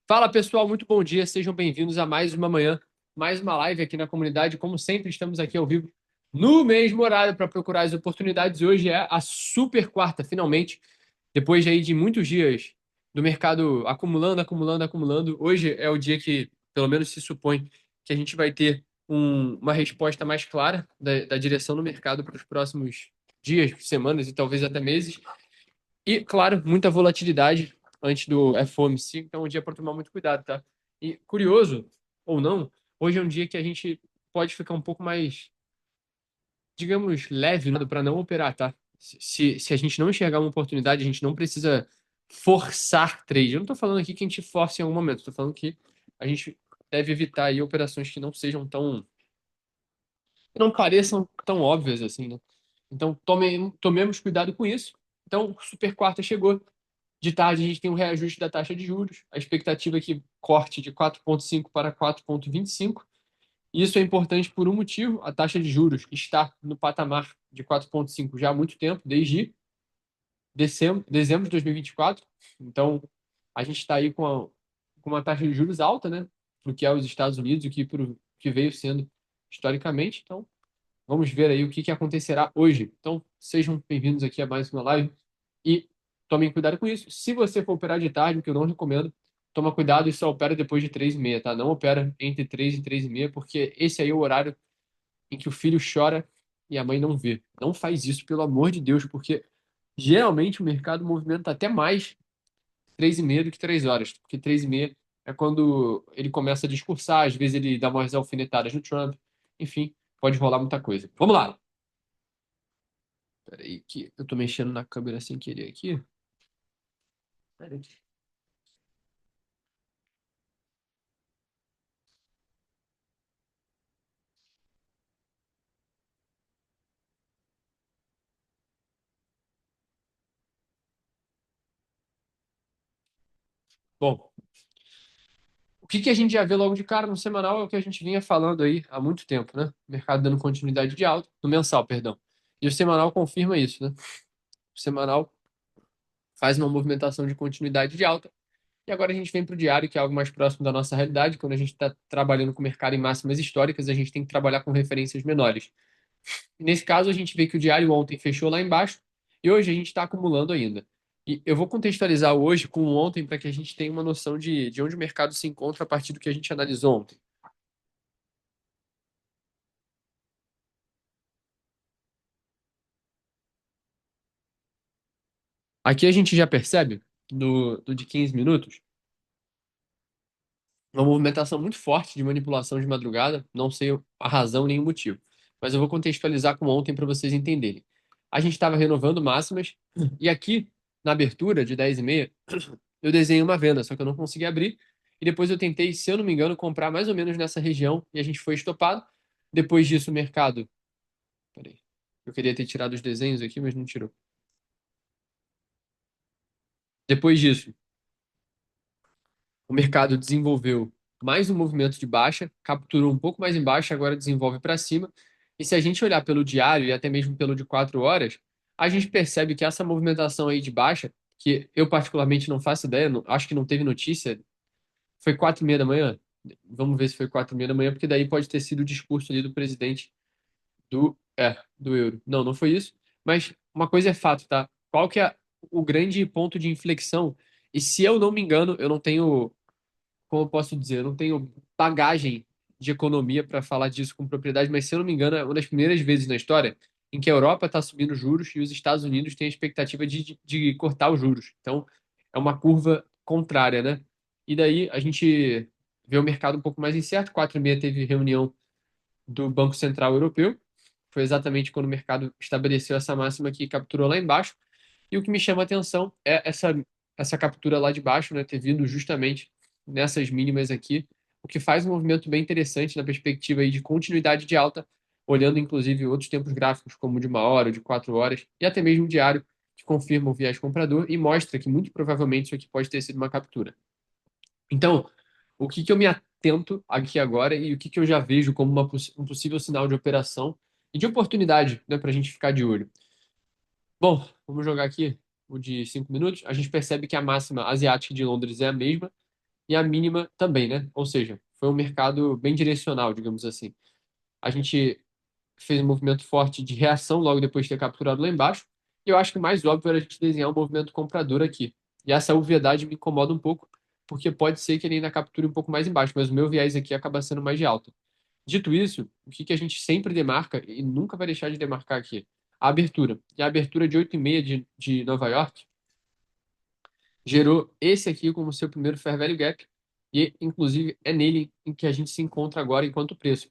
Fala pessoal, muito bom dia, sejam bem-vindos a mais uma manhã, mais uma live aqui na comunidade. Como sempre, estamos aqui ao vivo no mesmo horário para procurar as oportunidades. Hoje é a super quarta, finalmente, depois aí de muitos dias do mercado acumulando, acumulando, acumulando. Hoje é o dia que, pelo menos, se supõe que a gente vai ter uma resposta mais clara da direção do mercado para os próximos dias, semanas e talvez até meses. E, claro, muita volatilidade antes do FOMC, então é um dia para tomar muito cuidado, tá? E curioso ou não, hoje é um dia que a gente pode ficar um pouco mais, digamos, leve para não operar, tá? Se a gente não enxergar uma oportunidade, a gente não precisa forçar trade. Eu não estou falando aqui que a gente force em algum momento, estou falando que a gente deve evitar aí operações que não sejam tão, que não pareçam tão óbvias assim, né? Então, tomemos cuidado com isso. Então, o super quarta chegou. De tarde, a gente tem um reajuste da taxa de juros. A expectativa é que corte de 4,5 para 4,25. Isso é importante por um motivo. A taxa de juros está no patamar de 4,5 já há muito tempo, desde dezembro de 2024. Então, a gente está aí com uma taxa de juros alta, né? Para o que é os Estados Unidos, o que veio sendo historicamente. Então, vamos ver aí o que acontecerá hoje. Então, sejam bem-vindos aqui a mais uma live e tomem cuidado com isso. Se você for operar de tarde, o que eu não recomendo, toma cuidado e só opera depois de 3h30, tá? Não opera entre 3 e 3h30, porque esse aí é o horário em que o filho chora e a mãe não vê. Não faz isso, pelo amor de Deus, porque geralmente o mercado movimenta até mais 3h30 do que 3 horas, porque 3h30 é quando ele começa a discursar, às vezes ele dá umas alfinetadas no Trump, enfim, pode rolar muita coisa. Vamos lá! Peraí, que eu tô mexendo na câmera sem querer aqui. Peraí. Bom, o que a gente já vê logo de cara no semanal é o que a gente vinha falando aí há muito tempo, né? O mercado dando continuidade de alta, no mensal, perdão. E o semanal confirma isso, né? O semanal faz uma movimentação de continuidade de alta. E agora a gente vem para o diário, que é algo mais próximo da nossa realidade. Quando a gente está trabalhando com o mercado em máximas históricas, a gente tem que trabalhar com referências menores. E nesse caso, a gente vê que o diário ontem fechou lá embaixo e hoje a gente está acumulando ainda. E eu vou contextualizar hoje com o ontem para que a gente tenha uma noção de onde o mercado se encontra a partir do que a gente analisou ontem. Aqui a gente já percebe, no de 15 minutos, uma movimentação muito forte de manipulação de madrugada. Não sei a razão nem o motivo, mas eu vou contextualizar com ontem para vocês entenderem. A gente estava renovando máximas e aqui, na abertura de 10h30, eu desenhei uma venda, só que eu não consegui abrir. E depois eu tentei, se eu não me engano, comprar mais ou menos nessa região e a gente foi estopado. Depois disso, o mercado. Peraí. Eu queria ter tirado os desenhos aqui, mas não tirou. Depois disso, o mercado desenvolveu mais um movimento de baixa, capturou um pouco mais embaixo, agora desenvolve para cima. E se a gente olhar pelo diário e até mesmo pelo de 4 horas, a gente percebe que essa movimentação aí de baixa, que eu particularmente não faço ideia, acho que não teve notícia, foi 4h30 da manhã. Vamos ver se foi 4h30 da manhã, porque daí pode ter sido o discurso ali do presidente do euro. Não, não foi isso. Mas uma coisa é fato, tá? Qual que é o grande ponto de inflexão? E se eu não me engano, eu não tenho, como eu posso dizer, eu não tenho bagagem de economia para falar disso com propriedade, mas se eu não me engano, é uma das primeiras vezes na história em que a Europa está subindo juros e os Estados Unidos têm a expectativa de cortar os juros. Então, é uma curva contrária, né? E daí a gente vê o mercado um pouco mais incerto. 4h30 teve reunião do Banco Central Europeu. Foi exatamente quando o mercado estabeleceu essa máxima que capturou lá embaixo. E o que me chama a atenção é essa captura lá de baixo, né, ter vindo justamente nessas mínimas aqui, o que faz um movimento bem interessante na perspectiva aí de continuidade de alta, olhando inclusive outros tempos gráficos, como o de 1 hora, o de 4 horas, e até mesmo o diário, que confirma o viés comprador e mostra que muito provavelmente isso aqui pode ter sido uma captura. Então, o que eu me atento aqui agora e o que eu já vejo como um possível sinal de operação e de oportunidade, né, para a gente ficar de olho. Bom, vamos jogar aqui. o de 5 minutos, a gente percebe que a máxima asiática de Londres é a mesma e a mínima também, né? Ou seja, foi um mercado bem direcional, digamos assim. A gente fez um movimento forte de reação logo depois de ter capturado lá embaixo, e eu acho que o mais óbvio era a gente desenhar um movimento comprador aqui. E essa obviedade me incomoda um pouco, porque pode ser que ele ainda capture um pouco mais embaixo, mas o meu viés aqui acaba sendo mais de alta. Dito isso, o que que a gente sempre demarca e nunca vai deixar de demarcar aqui? A abertura. E a abertura de 8,5 de Nova York gerou esse aqui como seu primeiro Fair Value Gap, e inclusive é nele em que a gente se encontra agora enquanto preço.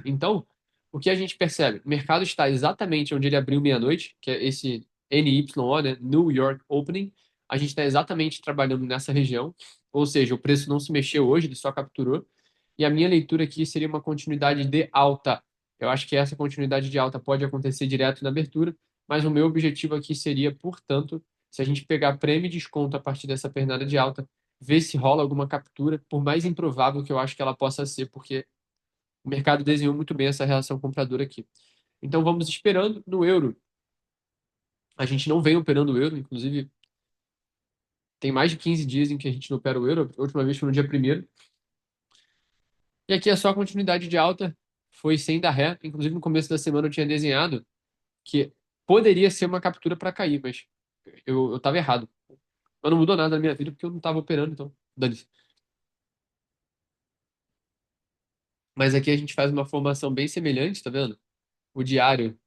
Então, o que a gente percebe? O mercado está exatamente onde ele abriu meia-noite, que é esse NYO, né? New York Opening. A gente está exatamente trabalhando nessa região, ou seja, o preço não se mexeu hoje, ele só capturou. E a minha leitura aqui seria uma continuidade de alta. Eu acho que essa continuidade de alta pode acontecer direto na abertura, mas o meu objetivo aqui seria, portanto, se a gente pegar prêmio e desconto a partir dessa pernada de alta, ver se rola alguma captura, por mais improvável que eu acho que ela possa ser, porque o mercado desenhou muito bem essa relação compradora aqui. Então vamos esperando no euro. A gente não vem operando o euro, inclusive tem mais de 15 dias em que a gente não opera o euro. A última vez foi no dia primeiro. E aqui é só a continuidade de alta, foi sem dar ré. Inclusive no começo da semana eu tinha desenhado que poderia ser uma captura para cair, mas eu estava errado. Mas não mudou nada na minha vida porque eu não estava operando, então dane-se. Mas aqui a gente faz uma formação bem semelhante, tá vendo? O diário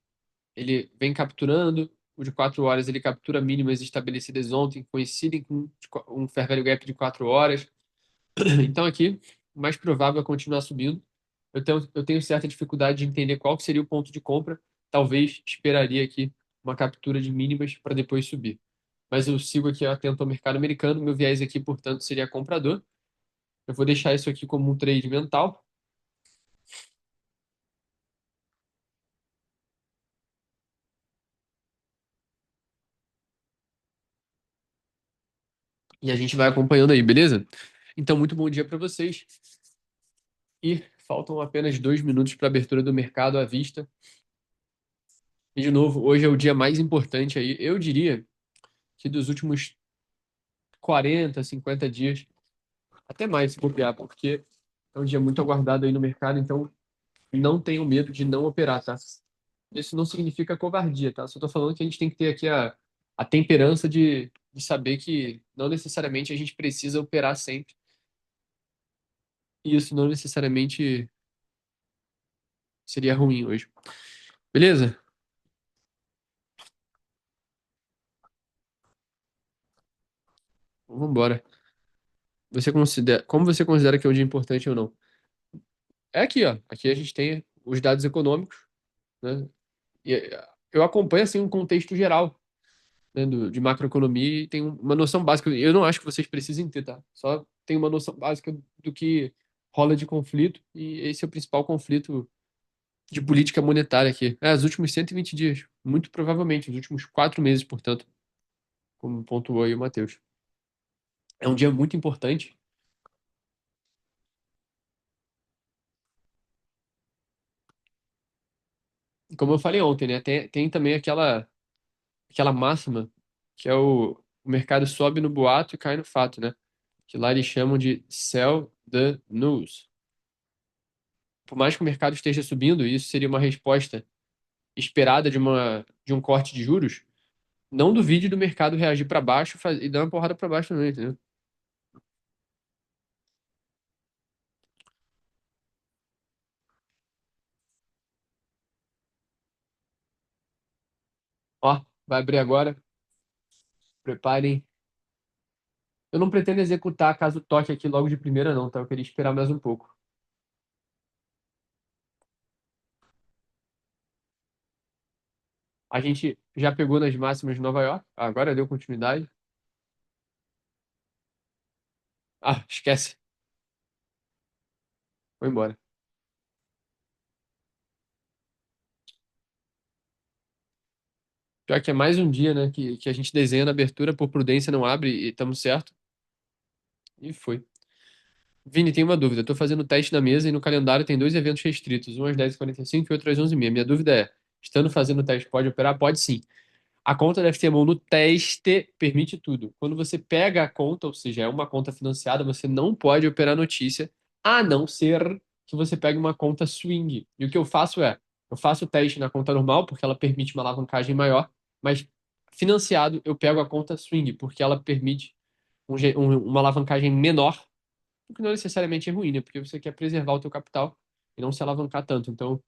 ele vem capturando, o de 4 horas ele captura mínimas estabelecidas ontem, coincidem com um fair value gap de 4 horas. Então aqui, o mais provável é continuar subindo. Eu tenho certa dificuldade de entender qual que seria o ponto de compra. Talvez esperaria aqui uma captura de mínimas para depois subir. Mas eu sigo aqui atento ao mercado americano. Meu viés aqui, portanto, seria comprador. Eu vou deixar isso aqui como um trade mental. E a gente vai acompanhando aí, beleza? Então, muito bom dia para vocês. E faltam apenas 2 minutos para a abertura do mercado à vista. E, de novo, hoje é o dia mais importante aí. Eu diria que dos últimos 40, 50 dias, até mais se bobear, porque é um dia muito aguardado aí no mercado, então não tenho medo de não operar, tá? Isso não significa covardia, tá? Só tô falando que a gente tem que ter aqui a temperança de saber que não necessariamente a gente precisa operar sempre. E isso não necessariamente seria ruim hoje. Beleza? Vamos embora. Como você considera que é um dia importante ou não? É aqui, ó. Aqui a gente tem os dados econômicos, né? E eu acompanho assim um contexto geral, né, de macroeconomia e tenho uma noção básica. Eu não acho que vocês precisem ter, tá? Só tenho uma noção básica do que rola de conflito e esse é o principal conflito de política monetária aqui. É, os últimos 120 dias, muito provavelmente, os últimos 4 meses, portanto, como pontuou aí o Matheus. É um dia muito importante. E como eu falei ontem, né? Tem também aquela máxima que é o mercado sobe no boato e cai no fato, né? Que lá eles chamam de sell the news. Por mais que o mercado esteja subindo, e isso seria uma resposta esperada de um corte de juros, não duvide do mercado reagir para baixo e dar uma porrada para baixo também, entendeu? Ó, vai abrir agora, preparem. Eu não pretendo executar caso toque aqui logo de primeira, não, tá? Eu queria esperar mais um pouco. A gente já pegou nas máximas de Nova York, agora deu continuidade. Ah, esquece, foi embora. Pior que é mais um dia, né, que a gente desenha na abertura, por prudência não abre e estamos certo. E foi. Vini, tem uma dúvida. Estou fazendo teste na mesa e no calendário tem dois eventos restritos, um às 10h45 e outro às 11h30. Minha dúvida é, estando fazendo o teste, pode operar? Pode sim. A conta da FTMO no teste permite tudo. Quando você pega a conta, ou seja, é uma conta financiada, você não pode operar notícia, a não ser que você pegue uma conta swing. E o que eu faço é, eu faço o teste na conta normal, porque ela permite uma alavancagem maior, mas financiado eu pego a conta swing, porque ela permite uma alavancagem menor, o que não necessariamente é ruim, né? Porque você quer preservar o teu capital e não se alavancar tanto. Então,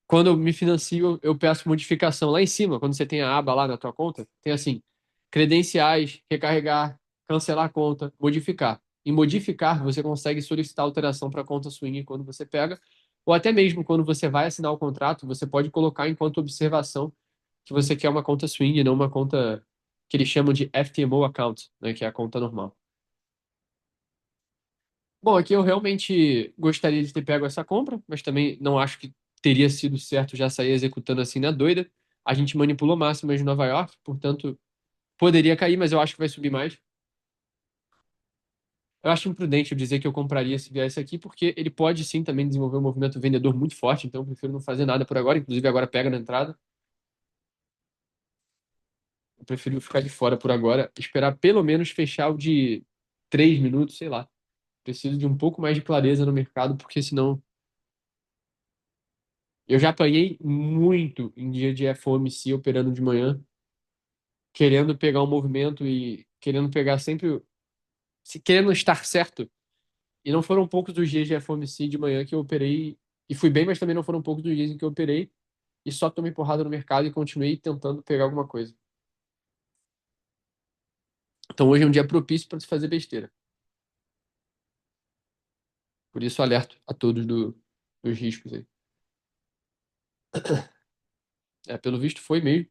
quando eu me financio, eu peço modificação lá em cima, quando você tem a aba lá na tua conta, tem assim, credenciais, recarregar, cancelar a conta, modificar. Em modificar, você consegue solicitar alteração para a conta swing quando você pega, ou até mesmo quando você vai assinar o contrato, você pode colocar enquanto observação que você quer uma conta swing, não uma conta que eles chamam de FTMO account, né, que é a conta normal. Bom, aqui eu realmente gostaria de ter pego essa compra, mas também não acho que teria sido certo já sair executando assim na doida. A gente manipulou máximas de Nova York, portanto, poderia cair, mas eu acho que vai subir mais. Eu acho imprudente eu dizer que eu compraria se vier esse aqui, porque ele pode sim também desenvolver um movimento vendedor muito forte, então eu prefiro não fazer nada por agora, inclusive agora pega na entrada. Eu prefiro ficar de fora por agora, esperar pelo menos fechar o de 3 minutos, sei lá. Preciso de um pouco mais de clareza no mercado, porque senão eu já apanhei muito em dia de FOMC operando de manhã, querendo pegar um movimento e querendo pegar sempre, querendo estar certo. E não foram poucos dos dias de FOMC de manhã que eu operei e fui bem, mas também não foram poucos dos dias em que eu operei e só tomei porrada no mercado e continuei tentando pegar alguma coisa. Então hoje é um dia propício para se fazer besteira. Por isso alerto a todos dos riscos aí. É, pelo visto foi mesmo,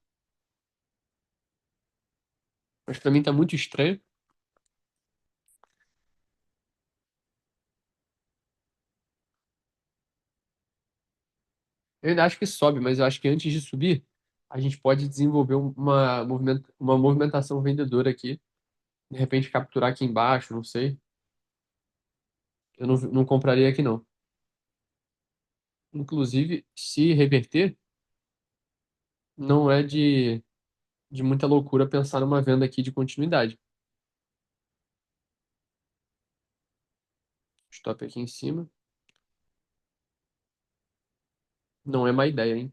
mas para mim tá muito estranho. Eu ainda acho que sobe, mas eu acho que antes de subir, a gente pode desenvolver uma movimentação vendedora aqui. De repente capturar aqui embaixo, não sei. Eu não compraria aqui não. Inclusive, se reverter, não é de muita loucura pensar numa venda aqui de continuidade. Stop aqui em cima. Não é má ideia, hein?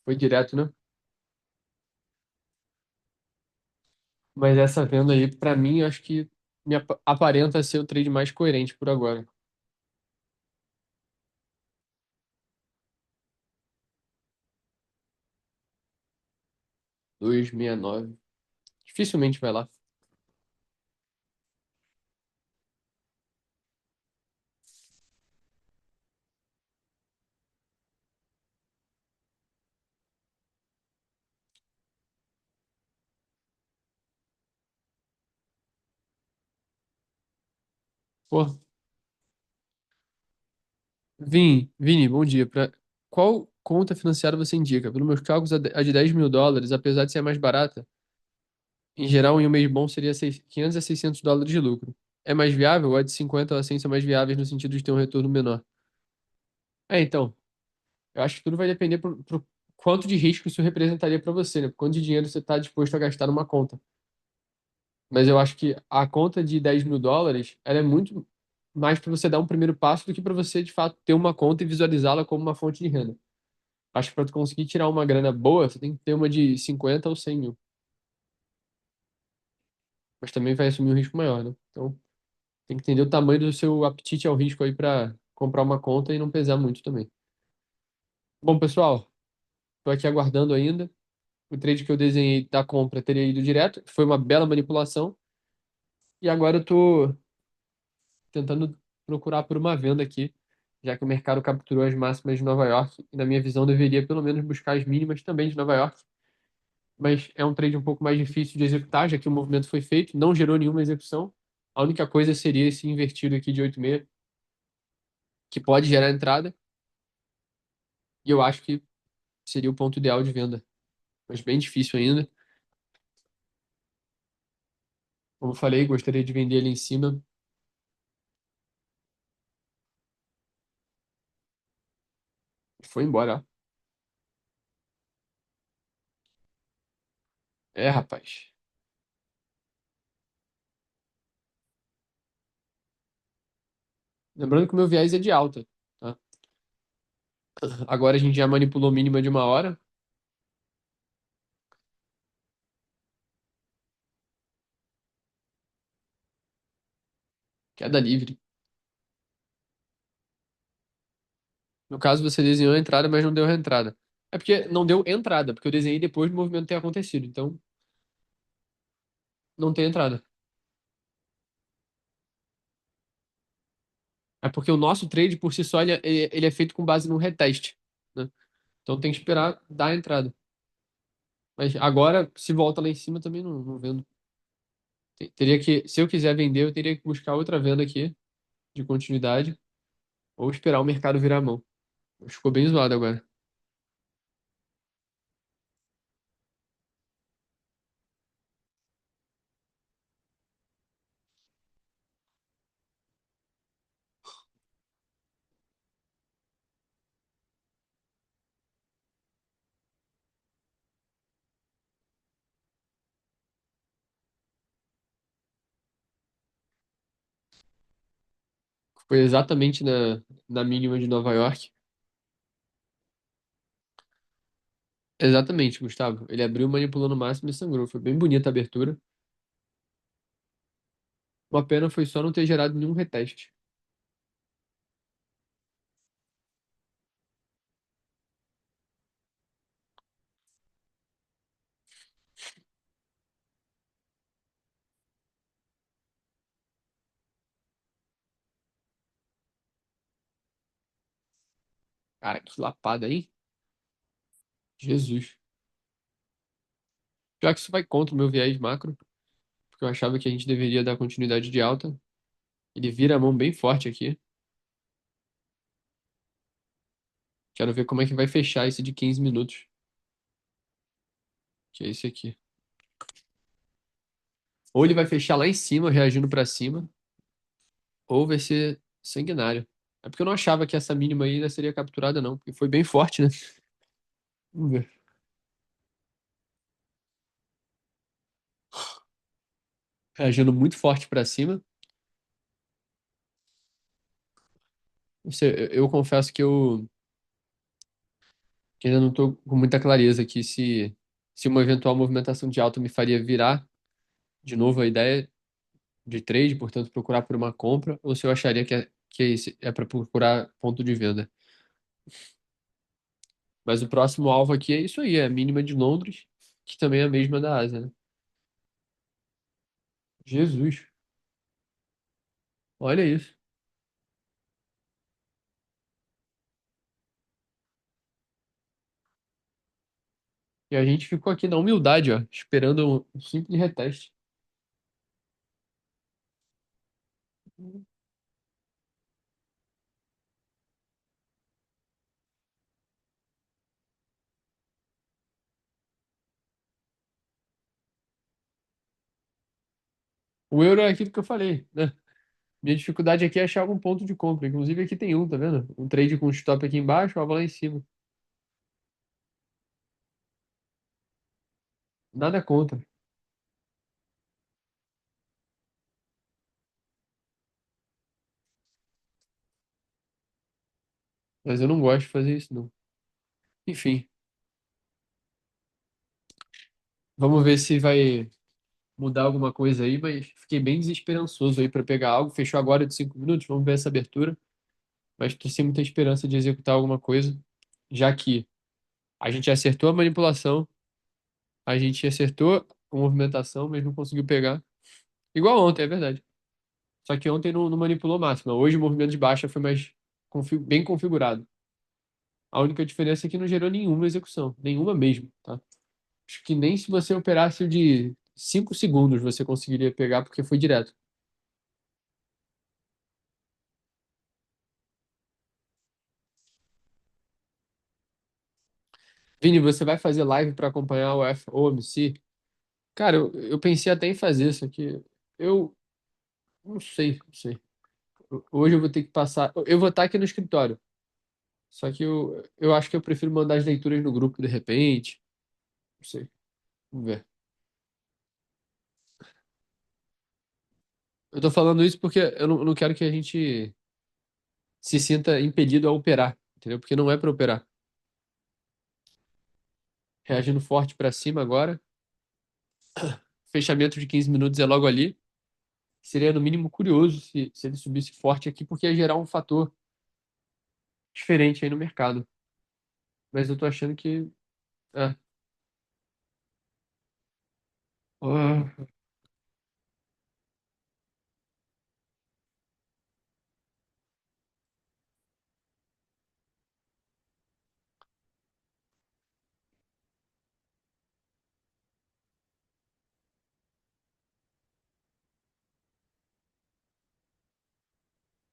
Foi direto, né? Mas essa venda aí, pra mim, acho que aparenta ser o trade mais coerente por agora. 269. Dificilmente vai lá. Pô, Vini, bom dia. Qual conta financiada você indica? Pelos meus cálculos, a de US$ 10.000, apesar de ser a mais barata, em geral, em um mês bom seria 500 a US$ 600 de lucro. É mais viável? Ou a de 50 ou a 100 são mais viáveis no sentido de ter um retorno menor? Então, eu acho que tudo vai depender pro quanto de risco isso representaria para você, né? Por quanto de dinheiro você está disposto a gastar numa conta. Mas eu acho que a conta de US$ 10.000, ela é muito mais para você dar um primeiro passo do que para você, de fato, ter uma conta e visualizá-la como uma fonte de renda. Acho que para tu conseguir tirar uma grana boa, você tem que ter uma de 50 ou 100 mil. Mas também vai assumir um risco maior, né? Então, tem que entender o tamanho do seu apetite ao risco aí para comprar uma conta e não pesar muito também. Bom, pessoal, estou aqui aguardando ainda. O trade que eu desenhei da compra teria ido direto, foi uma bela manipulação. E agora eu estou tentando procurar por uma venda aqui, já que o mercado capturou as máximas de Nova York. E, na minha visão, deveria pelo menos buscar as mínimas também de Nova York. Mas é um trade um pouco mais difícil de executar, já que o movimento foi feito, não gerou nenhuma execução. A única coisa seria esse invertido aqui de 8,6, que pode gerar entrada. E eu acho que seria o ponto ideal de venda mas bem difícil ainda. Como eu falei, gostaria de vender ali em cima. Foi embora, ó. É, rapaz. Lembrando que o meu viés é de alta, tá? Agora a gente já manipulou mínima de uma hora. Queda livre. No caso, você desenhou a entrada, mas não deu reentrada. É porque não deu entrada, porque eu desenhei depois do movimento ter acontecido. Então, não tem entrada. É porque o nosso trade, por si só, ele é feito com base num reteste, né? Então tem que esperar dar a entrada. Mas agora, se volta lá em cima, também não vendo. Teria que, se eu quiser vender, eu teria que buscar outra venda aqui, de continuidade, ou esperar o mercado virar a mão. Ficou bem zoado agora. Foi exatamente na mínima de Nova York. Exatamente, Gustavo. Ele abriu manipulando o máximo e sangrou. Foi bem bonita a abertura. Uma pena foi só não ter gerado nenhum reteste. Cara, que lapada, hein? Jesus. Pior que isso vai contra o meu viés macro, porque eu achava que a gente deveria dar continuidade de alta. Ele vira a mão bem forte aqui. Quero ver como é que vai fechar esse de 15 minutos, que é esse aqui. Ou ele vai fechar lá em cima, reagindo pra cima, ou vai ser sanguinário. É porque eu não achava que essa mínima aí ainda seria capturada, não, porque foi bem forte, né? Vamos ver. Reagindo muito forte pra cima. Não sei, eu confesso que ainda não estou com muita clareza aqui se uma eventual movimentação de alta me faria virar de novo a ideia de trade, portanto, procurar por uma compra, ou se eu acharia que é para procurar ponto de venda. Mas o próximo alvo aqui é isso aí, é a mínima de Londres, que também é a mesma da Ásia, né? Jesus, olha isso. E a gente ficou aqui na humildade, ó, esperando um simples reteste. O euro é aquilo que eu falei, né? Minha dificuldade aqui é achar algum ponto de compra. Inclusive aqui tem um, tá vendo? Um trade com stop aqui embaixo, alvo lá em cima. Nada contra. Mas eu não gosto de fazer isso, não. Enfim, vamos ver se vai mudar alguma coisa aí, mas fiquei bem desesperançoso aí para pegar algo. Fechou agora de 5 minutos, vamos ver essa abertura. Mas tô sem muita esperança de executar alguma coisa, já que a gente acertou a manipulação, a gente acertou a movimentação, mas não conseguiu pegar. Igual ontem, é verdade. Só que ontem não manipulou máxima. Hoje o movimento de baixa foi mais bem configurado. A única diferença é que não gerou nenhuma execução, nenhuma mesmo, tá? Acho que nem se você operasse o de 5 segundos você conseguiria pegar, porque foi direto. Vini, você vai fazer live para acompanhar o FOMC? Cara, eu pensei até em fazer isso aqui. Eu não sei, não sei. Hoje eu vou ter que passar. Eu vou estar aqui no escritório. Só que eu acho que eu prefiro mandar as leituras no grupo de repente. Não sei. Vamos ver. Eu tô falando isso porque eu não quero que a gente se sinta impedido a operar, entendeu? Porque não é para operar. Reagindo forte para cima agora. Fechamento de 15 minutos é logo ali. Seria no mínimo curioso se ele subisse forte aqui, porque ia gerar um fator diferente aí no mercado. Mas eu tô achando que. É, ah,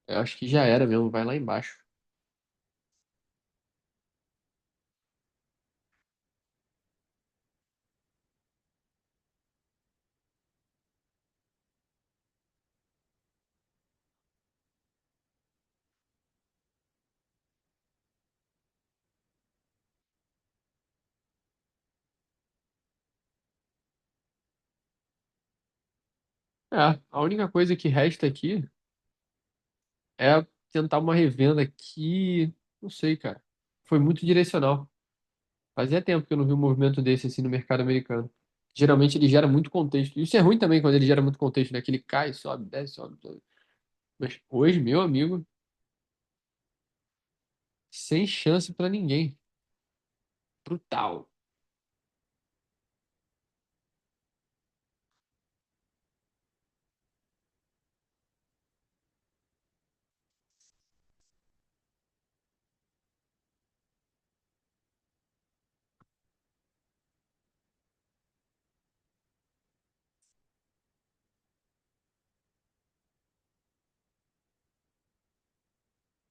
eu acho que já era mesmo, vai lá embaixo. É, a única coisa que resta aqui é tentar uma revenda que. Não sei, cara. Foi muito direcional. Fazia tempo que eu não vi um movimento desse assim no mercado americano. Geralmente ele gera muito contexto. Isso é ruim também quando ele gera muito contexto, né? Que ele cai, sobe, desce, sobe, sobe. Mas hoje, meu amigo, sem chance pra ninguém. Brutal.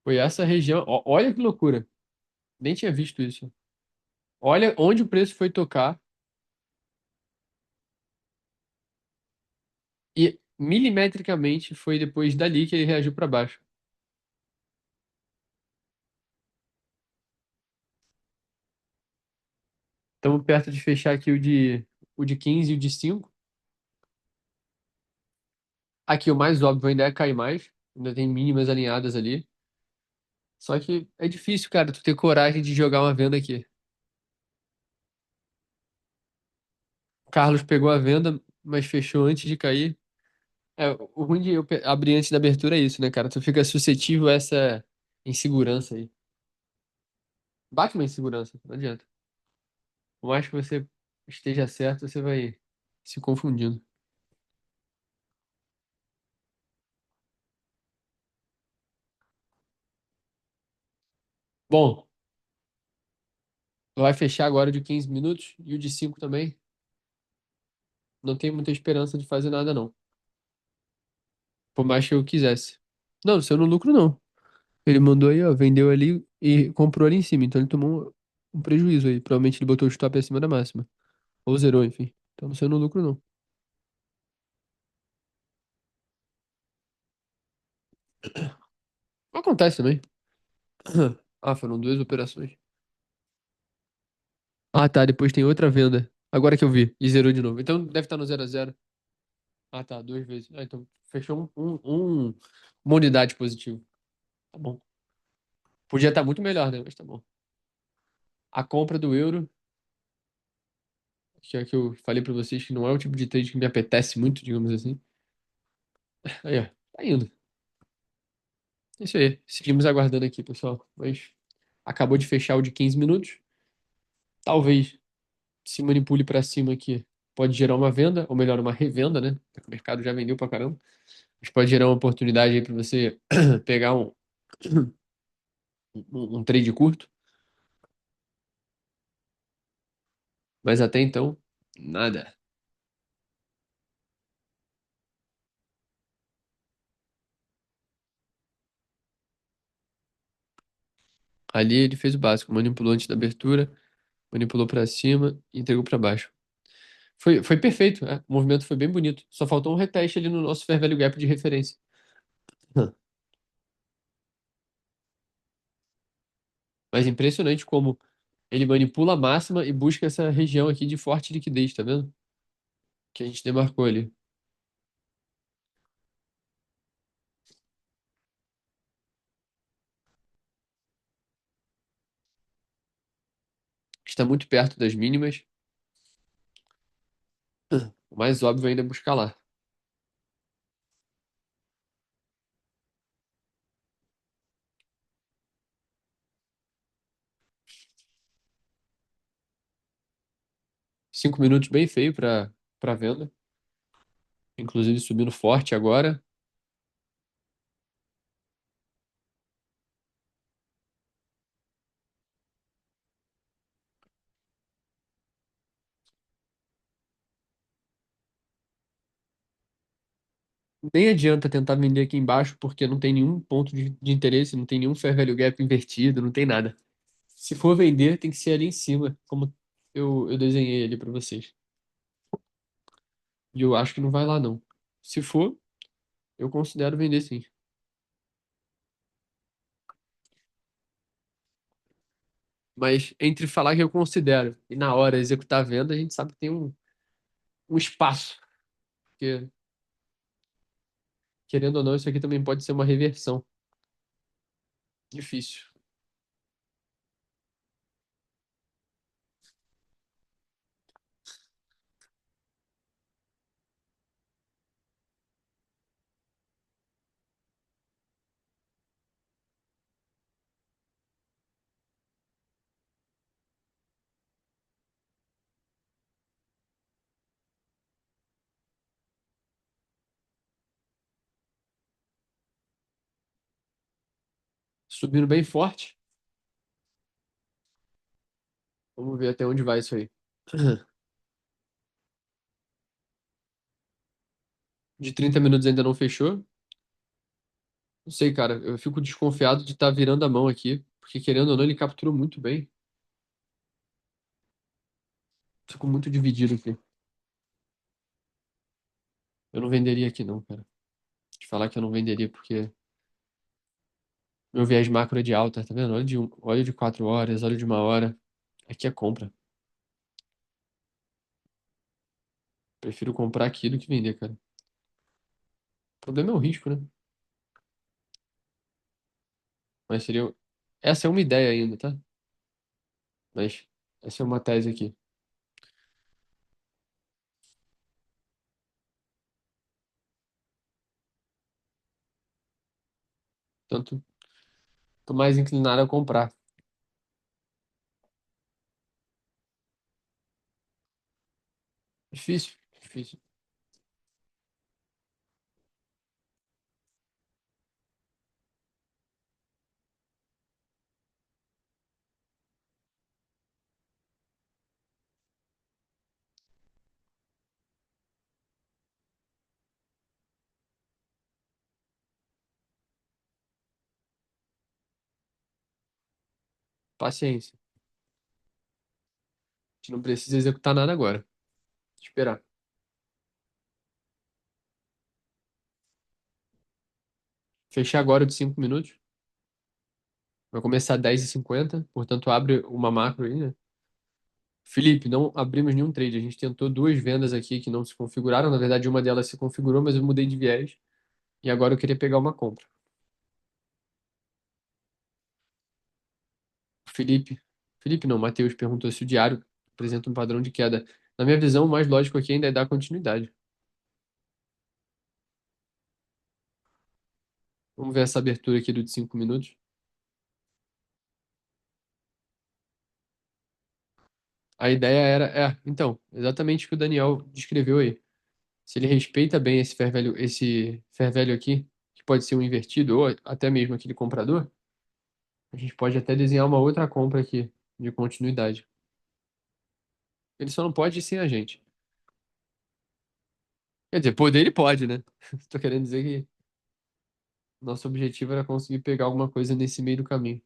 Foi essa região. Olha que loucura. Nem tinha visto isso. Olha onde o preço foi tocar e milimetricamente foi depois dali que ele reagiu para baixo. Estamos perto de fechar aqui o de 15 e o de 5. Aqui o mais óbvio ainda é cair mais. Ainda tem mínimas alinhadas ali. Só que é difícil, cara, tu ter coragem de jogar uma venda aqui. O Carlos pegou a venda, mas fechou antes de cair. É, o ruim de eu abrir antes da abertura é isso, né, cara? Tu fica suscetível a essa insegurança aí. Bate uma insegurança, não adianta. Por mais que você esteja certo, você vai se confundindo. Bom, vai fechar agora o de 15 minutos e o de 5 também. Não tenho muita esperança de fazer nada, não. Por mais que eu quisesse. Não, se eu não lucro, não. Ele mandou aí, ó, vendeu ali e comprou ali em cima. Então ele tomou um prejuízo aí. Provavelmente ele botou o stop acima da máxima. Ou zerou, enfim. Então se eu não lucro, não. Acontece também. Ah, foram duas operações. Ah, tá. Depois tem outra venda. Agora que eu vi. E zerou de novo. Então deve estar no 0 a 0. Ah, tá. Duas vezes. Ah, então fechou uma unidade positiva. Tá bom. Podia estar muito melhor, né? Mas tá bom. A compra do euro, que é que eu falei pra vocês que não é o tipo de trade que me apetece muito, digamos assim. Aí, ó. Tá indo. É isso aí. Seguimos aguardando aqui, pessoal. Mas acabou de fechar o de 15 minutos. Talvez se manipule pra cima aqui. Pode gerar uma venda, ou melhor, uma revenda, né? O mercado já vendeu pra caramba. Mas pode gerar uma oportunidade aí pra você pegar um trade curto. Mas até então, nada. Ali ele fez o básico, manipulou antes da abertura, Manipulou pra cima e entregou pra baixo. Foi perfeito, é. O movimento foi bem bonito. Só faltou um reteste ali no nosso Fair Value Gap de referência. Hum. Mas impressionante como ele manipula a máxima e busca essa região aqui de forte liquidez, tá vendo? Que a gente demarcou ali. Está muito perto das mínimas. O mais óbvio ainda é buscar lá. 5 minutos bem feio para venda. Inclusive subindo forte agora. Nem adianta tentar vender aqui embaixo porque não tem nenhum ponto de interesse, não tem nenhum fair value gap invertido, não tem nada. Se for vender, tem que ser ali em cima, como eu desenhei ali para vocês. E eu acho que não vai lá, não. Se for, eu considero vender sim. Mas entre falar que eu considero e na hora executar a venda, a gente sabe que tem um espaço. Porque, querendo ou não, isso aqui também pode ser uma reversão. Difícil. Subindo bem forte. Vamos ver até onde vai isso aí. De 30 minutos ainda não fechou. Não sei, cara. Eu fico desconfiado de estar virando a mão aqui. Porque, querendo ou não, ele capturou muito bem. Fico muito dividido aqui. Eu não venderia aqui, não, cara. Te falar que eu não venderia porque meu viés macro é de alta, tá vendo? Olha de 4 horas, olha de 1 hora. Aqui é compra. Prefiro comprar aqui do que vender, cara. O problema é o risco, né? Mas seria. Essa é uma ideia ainda, tá? Mas essa é uma tese aqui. Tanto, tô mais inclinado a comprar. Difícil, difícil. Paciência. A gente não precisa executar nada agora. Esperar. Fechar agora o de 5 minutos. Vai começar 10h50, portanto abre uma macro aí, né? Felipe, não abrimos nenhum trade. A gente tentou duas vendas aqui que não se configuraram. Na verdade, uma delas se configurou, mas eu mudei de viés. E agora eu queria pegar uma compra. Felipe, Felipe não, Matheus perguntou se o diário apresenta um padrão de queda. Na minha visão, o mais lógico aqui ainda é dar continuidade. Vamos ver essa abertura aqui do de 5 minutos. A ideia era, então, exatamente o que o Daniel descreveu aí. Se ele respeita bem esse fair value aqui, que pode ser um invertido ou até mesmo aquele comprador, a gente pode até desenhar uma outra compra aqui de continuidade. Ele só não pode ir sem a gente. Quer dizer, poder ele pode, né? Tô querendo dizer que nosso objetivo era conseguir pegar alguma coisa nesse meio do caminho.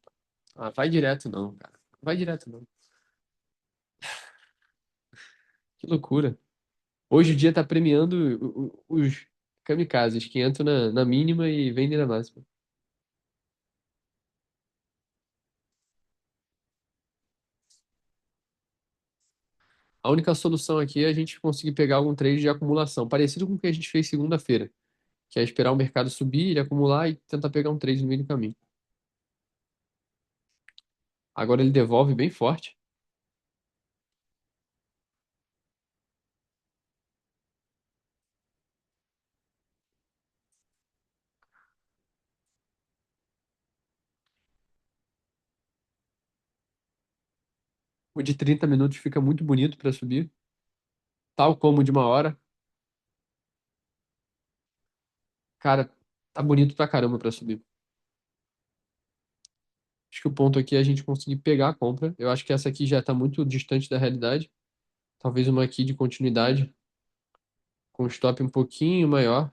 Ah, vai direto não, cara. Vai direto não. Que loucura. Hoje o dia tá premiando os kamikazes que entram na mínima e vendem na máxima. A única solução aqui é a gente conseguir pegar algum trade de acumulação, parecido com o que a gente fez segunda-feira, que é esperar o mercado subir, ele acumular e tentar pegar um trade no meio do caminho. Agora ele devolve bem forte. O de 30 minutos fica muito bonito para subir, tal como o de uma hora. Cara, tá bonito pra caramba para subir. Acho que o ponto aqui é a gente conseguir pegar a compra. Eu acho que essa aqui já tá muito distante da realidade. Talvez uma aqui de continuidade, com stop um pouquinho maior.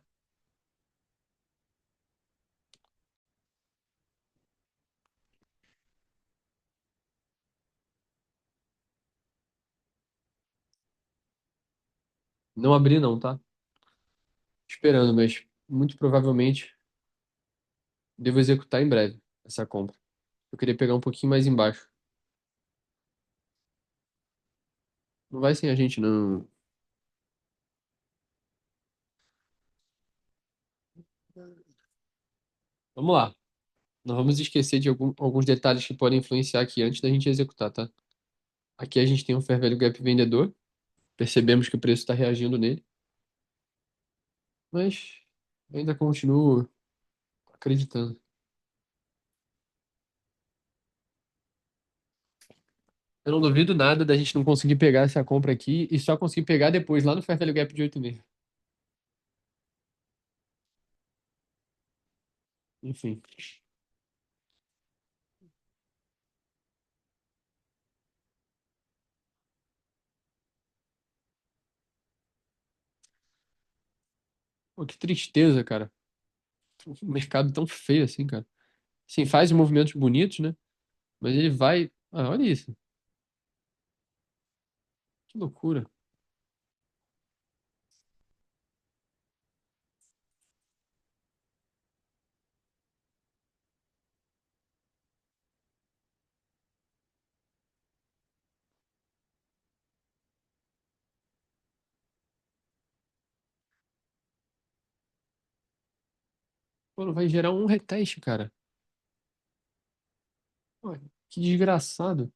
Não abri não, tá? Esperando, mas muito provavelmente devo executar em breve essa compra. Eu queria pegar um pouquinho mais embaixo. Não vai sem a gente, não. Vamos lá. Não vamos esquecer de alguns detalhes que podem influenciar aqui antes da gente executar, tá? Aqui a gente tem um fair value gap vendedor. Percebemos que o preço está reagindo nele, mas ainda continuo acreditando. Eu não duvido nada da gente não conseguir pegar essa compra aqui e só conseguir pegar depois lá no fair value gap de 8,5. Enfim. Pô, que tristeza, cara. Um mercado tão feio assim, cara. Sim, faz movimentos bonitos, né? Mas ele vai. Ah, olha isso. Que loucura. Pô, não vai gerar um reteste, cara. Pô, que desgraçado.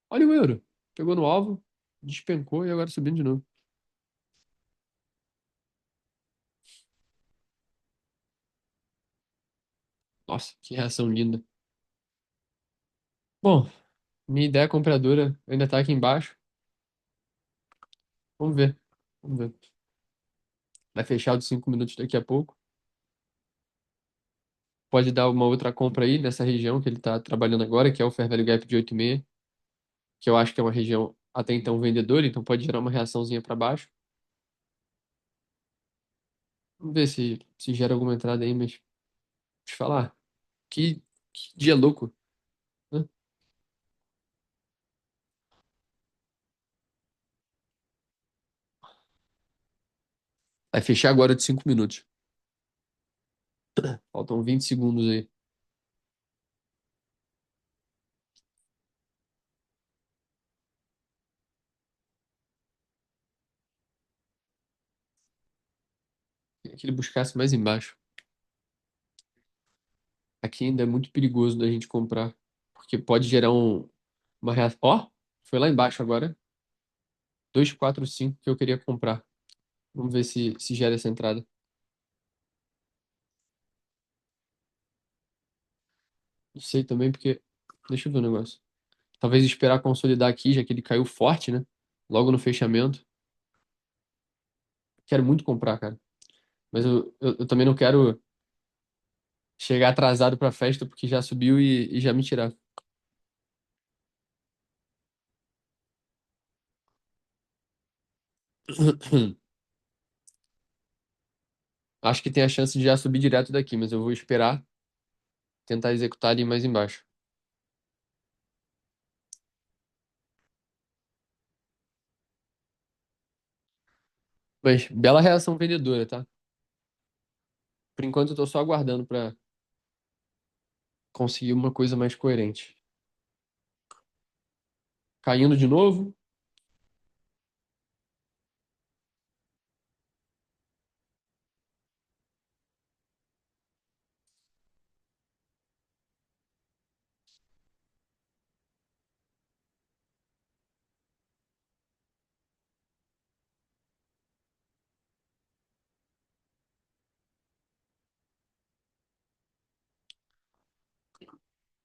Olha o euro. Pegou no alvo, despencou e agora subindo de novo. Nossa, que reação linda. Bom, minha ideia compradora ainda tá aqui embaixo. Vamos ver. Vamos ver. Vai fechar o de 5 minutos daqui a pouco. Pode dar uma outra compra aí nessa região que ele tá trabalhando agora, que é o Fair Value Gap de 8,6, que eu acho que é uma região até então vendedora, então pode gerar uma reaçãozinha para baixo. Vamos ver se gera alguma entrada aí, mas deixa eu te falar. Que dia louco, né? Vai fechar agora de 5 minutos. Faltam 20 segundos aí. Queria que ele buscasse mais embaixo. Aqui ainda é muito perigoso da gente comprar, porque pode gerar uma reação. Ó, foi lá embaixo agora. 245 que eu queria comprar. Vamos ver se gera essa entrada. Não sei também, porque. Deixa eu ver o negócio. Talvez esperar consolidar aqui, já que ele caiu forte, né? Logo no fechamento. Quero muito comprar, cara. Mas eu também não quero chegar atrasado pra festa porque já subiu e já me tirar. Acho que tem a chance de já subir direto daqui, mas eu vou esperar. tentar executar ali mais embaixo. Mas bela reação vendedora, tá? Por enquanto eu tô só aguardando pra conseguir uma coisa mais coerente. Caindo de novo.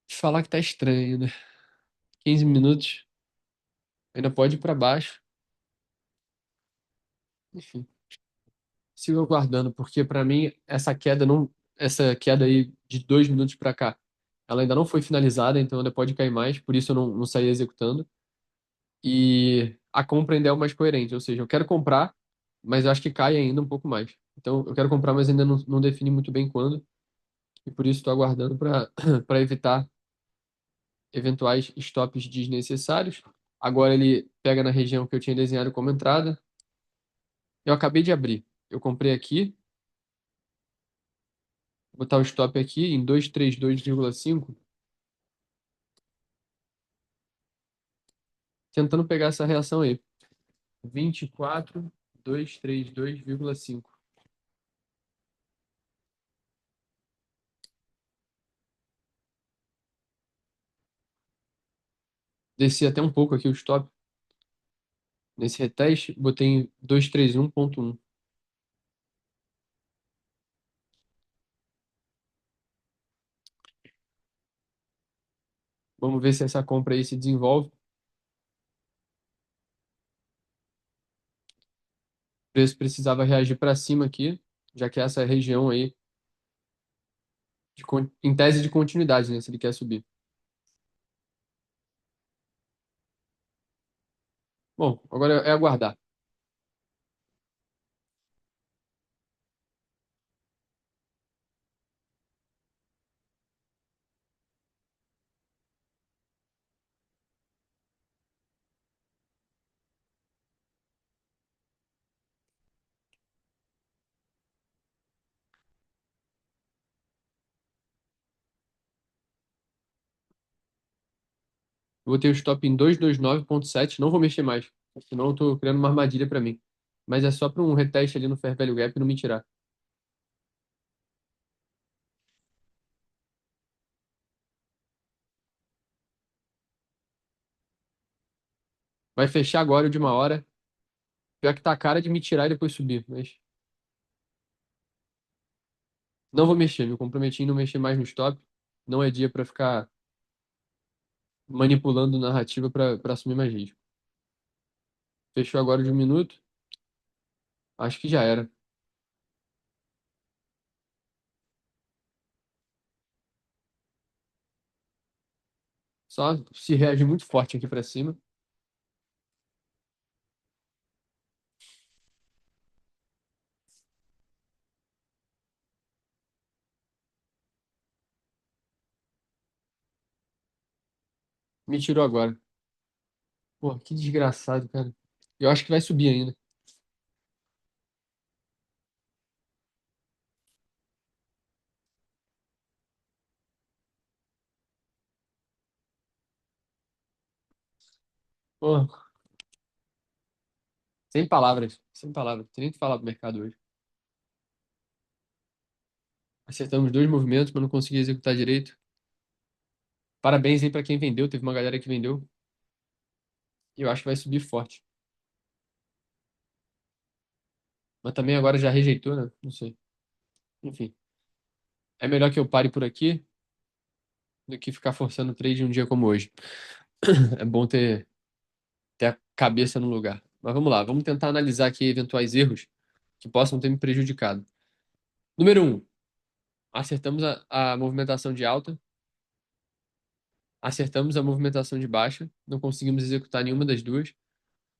Te falar que tá estranho, né? 15 minutos. Ainda pode ir pra baixo. Enfim, sigo aguardando, porque pra mim essa queda aí de 2 minutos pra cá, ela ainda não foi finalizada, então ainda pode cair mais, por isso eu não saí executando. E a compra ainda é o mais coerente, ou seja, eu quero comprar, mas eu acho que cai ainda um pouco mais. Então eu quero comprar, mas ainda não defini muito bem quando, e por isso estou aguardando para para evitar eventuais stops desnecessários. Agora ele pega na região que eu tinha desenhado como entrada. Eu acabei de abrir. Eu comprei aqui, vou botar o stop aqui em 232,5, tentando pegar essa reação aí. 24,232,5. Desci até um pouco aqui o stop. Nesse reteste, botei em 231,1. Vamos ver se essa compra aí se desenvolve. O preço precisava reagir para cima aqui, já que essa região aí, em tese de continuidade, né? Se ele quer subir. Bom, agora é aguardar. Eu botei o stop em 229,7. Não vou mexer mais, senão eu tô criando uma armadilha para mim. Mas é só para um reteste ali no Fair Value Gap e não me tirar. Vai fechar agora o de uma hora. Pior que tá a cara de me tirar e depois subir, mas não vou mexer. Me comprometi em não mexer mais no stop. Não é dia para ficar manipulando narrativa para assumir mais risco. Fechou agora de 1 minuto. Acho que já era. Só se reagir muito forte aqui para cima. Me tirou agora. Pô, que desgraçado, cara. Eu acho que vai subir ainda. Pô, sem palavras. Sem palavras. Não tem nem o que falar pro mercado hoje. Acertamos dois movimentos, mas não consegui executar direito. Parabéns aí para quem vendeu. Teve uma galera que vendeu. E eu acho que vai subir forte. Mas também agora já rejeitou, né? Não sei. Enfim. É melhor que eu pare por aqui do que ficar forçando o trade um dia como hoje. É bom ter a cabeça no lugar. Mas vamos lá, vamos tentar analisar aqui eventuais erros que possam ter me prejudicado. Número um, acertamos a movimentação de alta, acertamos a movimentação de baixa, não conseguimos executar nenhuma das duas.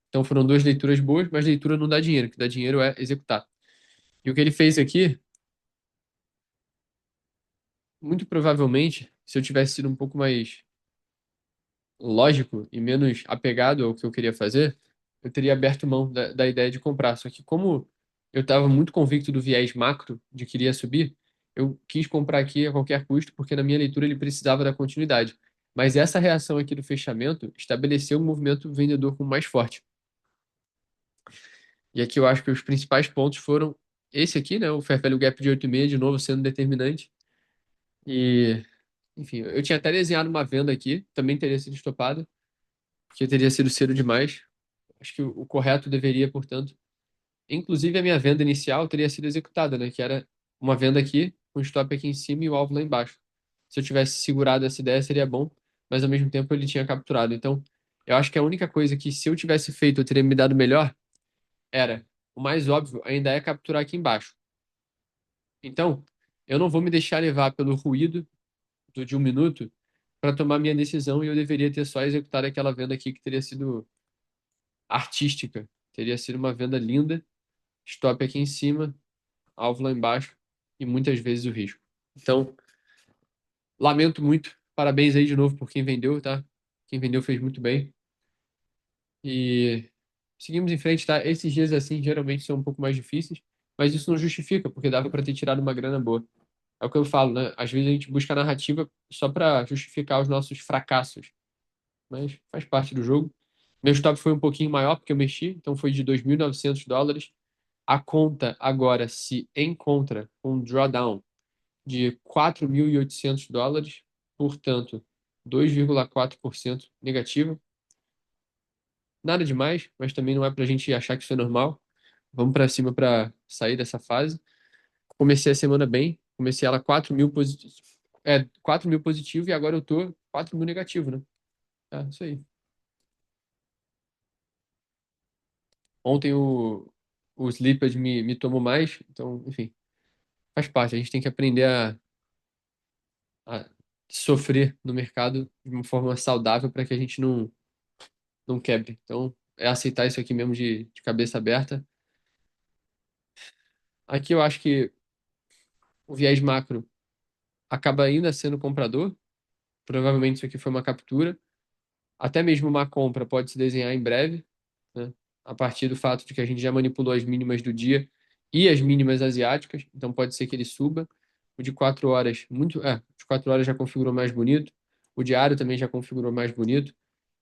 Então foram duas leituras boas, mas leitura não dá dinheiro, o que dá dinheiro é executar. E o que ele fez aqui muito provavelmente, se eu tivesse sido um pouco mais lógico e menos apegado ao que eu queria fazer, eu teria aberto mão da ideia de comprar. Só que como eu estava muito convicto do viés macro de que iria subir, eu quis comprar aqui a qualquer custo, porque na minha leitura ele precisava da continuidade. Mas essa reação aqui do fechamento estabeleceu um movimento vendedor com mais forte. E aqui eu acho que os principais pontos foram esse aqui, né, o Fair Value Gap de 8,5 de novo sendo determinante. E, enfim, eu tinha até desenhado uma venda aqui, também teria sido estopada, porque teria sido cedo demais. Acho que o correto deveria, portanto, inclusive a minha venda inicial teria sido executada, né, que era uma venda aqui, com stop aqui em cima e o alvo lá embaixo. Se eu tivesse segurado essa ideia seria bom, mas ao mesmo tempo ele tinha capturado. Então, eu acho que a única coisa que se eu tivesse feito eu teria me dado melhor era, o mais óbvio ainda é capturar aqui embaixo. Então, eu não vou me deixar levar pelo ruído de um minuto para tomar minha decisão e eu deveria ter só executado aquela venda aqui que teria sido artística. Teria sido uma venda linda, stop aqui em cima, alvo lá embaixo e muitas vezes o risco. Então, lamento muito. Parabéns aí de novo por quem vendeu, tá? Quem vendeu fez muito bem. E seguimos em frente, tá? Esses dias assim geralmente são um pouco mais difíceis, mas isso não justifica, porque dava para ter tirado uma grana boa. É o que eu falo, né? Às vezes a gente busca narrativa só para justificar os nossos fracassos, mas faz parte do jogo. Meu stop foi um pouquinho maior porque eu mexi, então foi de US$ 2.900. A conta agora se encontra com um drawdown de US$ 4.800, portanto, 2,4% negativo. Nada demais, mas também não é para a gente achar que isso é normal. Vamos para cima para sair dessa fase. Comecei a semana bem, comecei ela 4.000 positivo, 4.000 positivo e agora eu tô 4.000 negativo, né? É, isso aí. Ontem o Slippers me tomou mais, então, enfim, faz parte. A gente tem que aprender a sofrer no mercado de uma forma saudável para que a gente não quebre. Então, é aceitar isso aqui mesmo de cabeça aberta. Aqui eu acho que o viés macro acaba ainda sendo comprador. Provavelmente isso aqui foi uma captura. Até mesmo uma compra pode se desenhar em breve, né? A partir do fato de que a gente já manipulou as mínimas do dia e as mínimas asiáticas, então pode ser que ele suba. O de 4 horas, o de 4 horas já configurou mais bonito. O diário também já configurou mais bonito.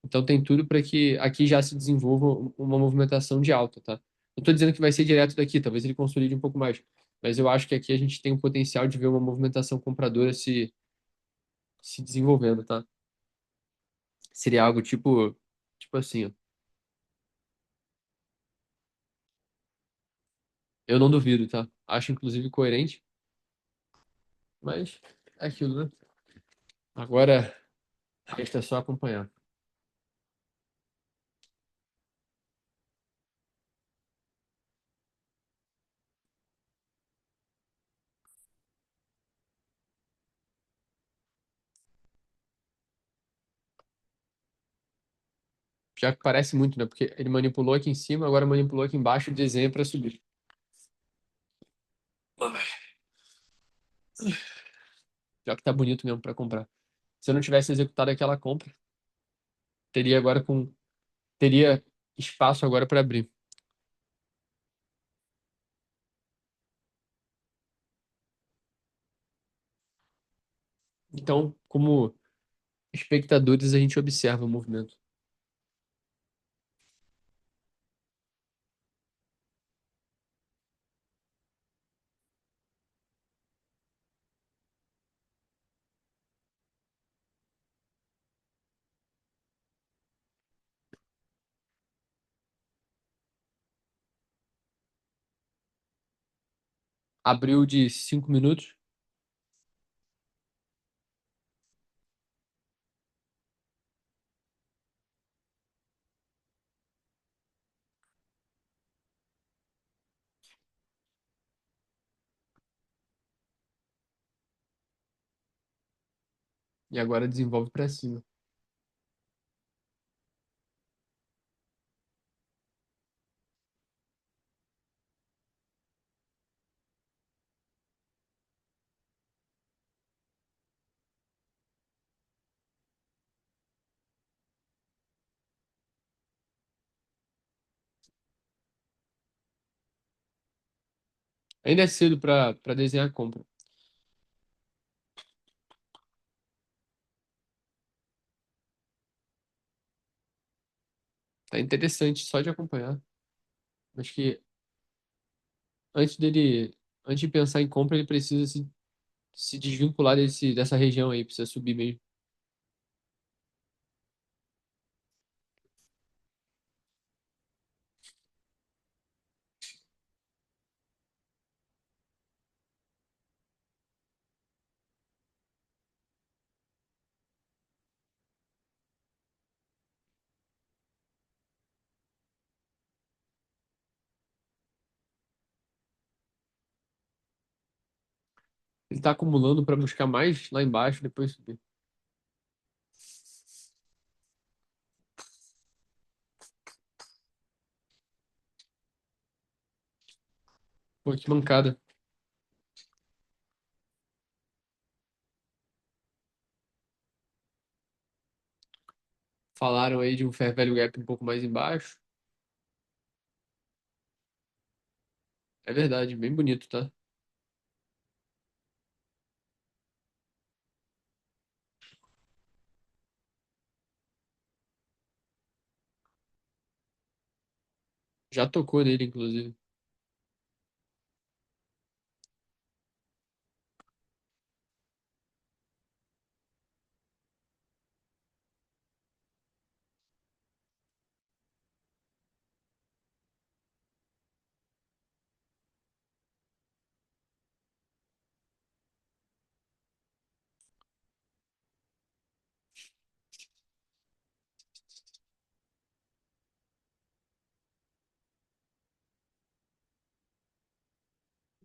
Então tem tudo para que aqui já se desenvolva uma movimentação de alta, tá? Não estou dizendo que vai ser direto daqui, talvez ele consolide um pouco mais, mas eu acho que aqui a gente tem o potencial de ver uma movimentação compradora se desenvolvendo, tá? Seria algo tipo assim, ó. Eu não duvido, tá? Acho inclusive coerente, mas é aquilo, né? Agora resta só acompanhar. Já que parece muito, né? Porque ele manipulou aqui em cima, agora manipulou aqui embaixo e desenha para subir. Já que tá bonito mesmo para comprar. Se eu não tivesse executado aquela compra, teria agora teria espaço agora para abrir. Então, como espectadores, a gente observa o movimento. Abriu de 5 minutos e agora desenvolve para cima. Ainda é cedo para desenhar a compra. Tá interessante só de acompanhar. Acho que antes dele, antes de pensar em compra, ele precisa se desvincular dessa região aí, precisa subir mesmo. Ele tá acumulando para buscar mais lá embaixo, depois subir. Pô, que mancada. Falaram aí de um Fair Value Gap um pouco mais embaixo. É verdade, bem bonito, tá? Já tocou nele, inclusive.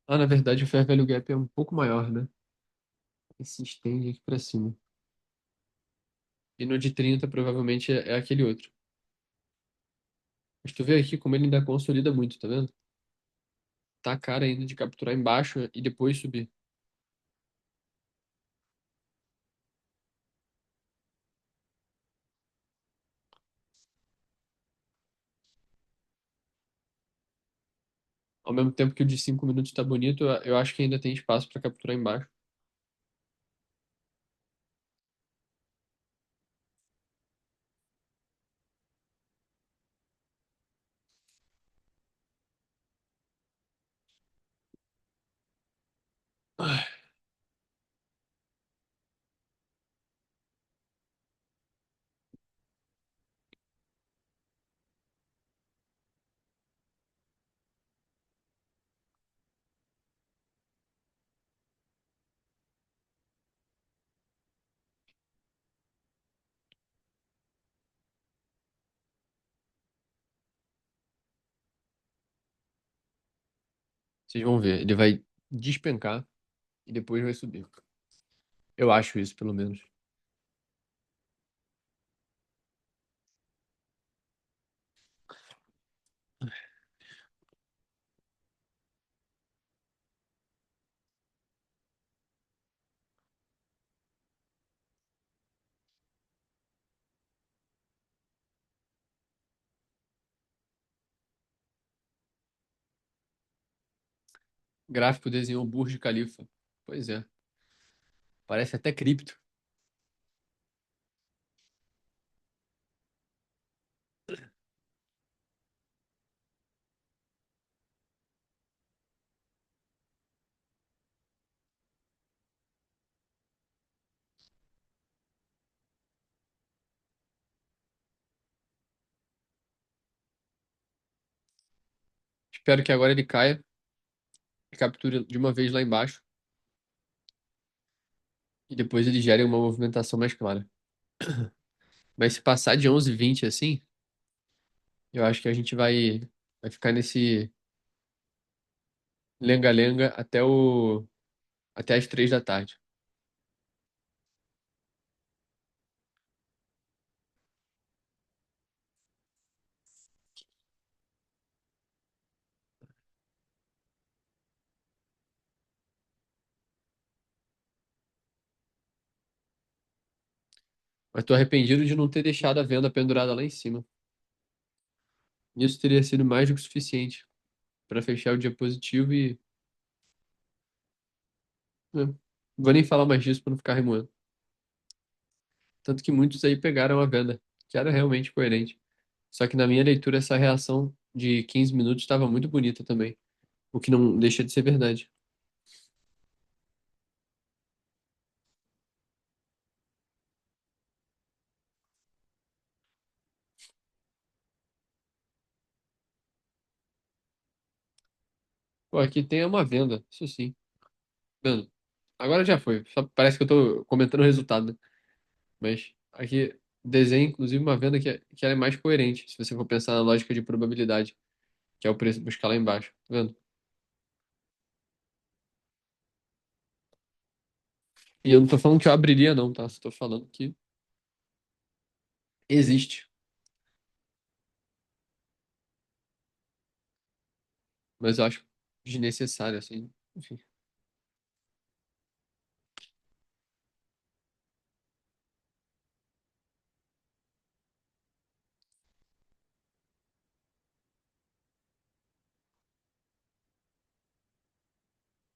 Ah, na verdade, o Fair Value Gap é um pouco maior, né? E se estende aqui pra cima. E no de 30 provavelmente é aquele outro. Mas tu vê aqui como ele ainda consolida muito, tá vendo? Tá a cara ainda de capturar embaixo e depois subir. Ao mesmo tempo que o de 5 minutos tá bonito, eu acho que ainda tem espaço pra capturar embaixo. Ah, vocês vão ver, ele vai despencar e depois vai subir. Eu acho isso, pelo menos. Gráfico desenhou o Burj Khalifa. Pois é, parece até cripto. Espero que agora ele caia e capture de uma vez lá embaixo e depois ele gere uma movimentação mais clara. Mas se passar de 11h20 assim, eu acho que a gente vai ficar nesse lenga-lenga até as 3 da tarde. Mas tô arrependido de não ter deixado a venda pendurada lá em cima. Isso teria sido mais do que suficiente para fechar o dia positivo Né? Vou nem falar mais disso para não ficar remoendo. Tanto que muitos aí pegaram a venda, que era realmente coerente. Só que na minha leitura, essa reação de 15 minutos estava muito bonita também, o que não deixa de ser verdade. Pô, aqui tem uma venda, isso sim. Vendo. Agora já foi, só parece que eu tô comentando o resultado, né? Mas aqui desenha inclusive uma venda que ela é mais coerente, se você for pensar na lógica de probabilidade, que é o preço buscar lá embaixo, tá vendo? E eu não tô falando que eu abriria não, tá? Só tô falando que existe, mas eu acho desnecessário, assim. Enfim,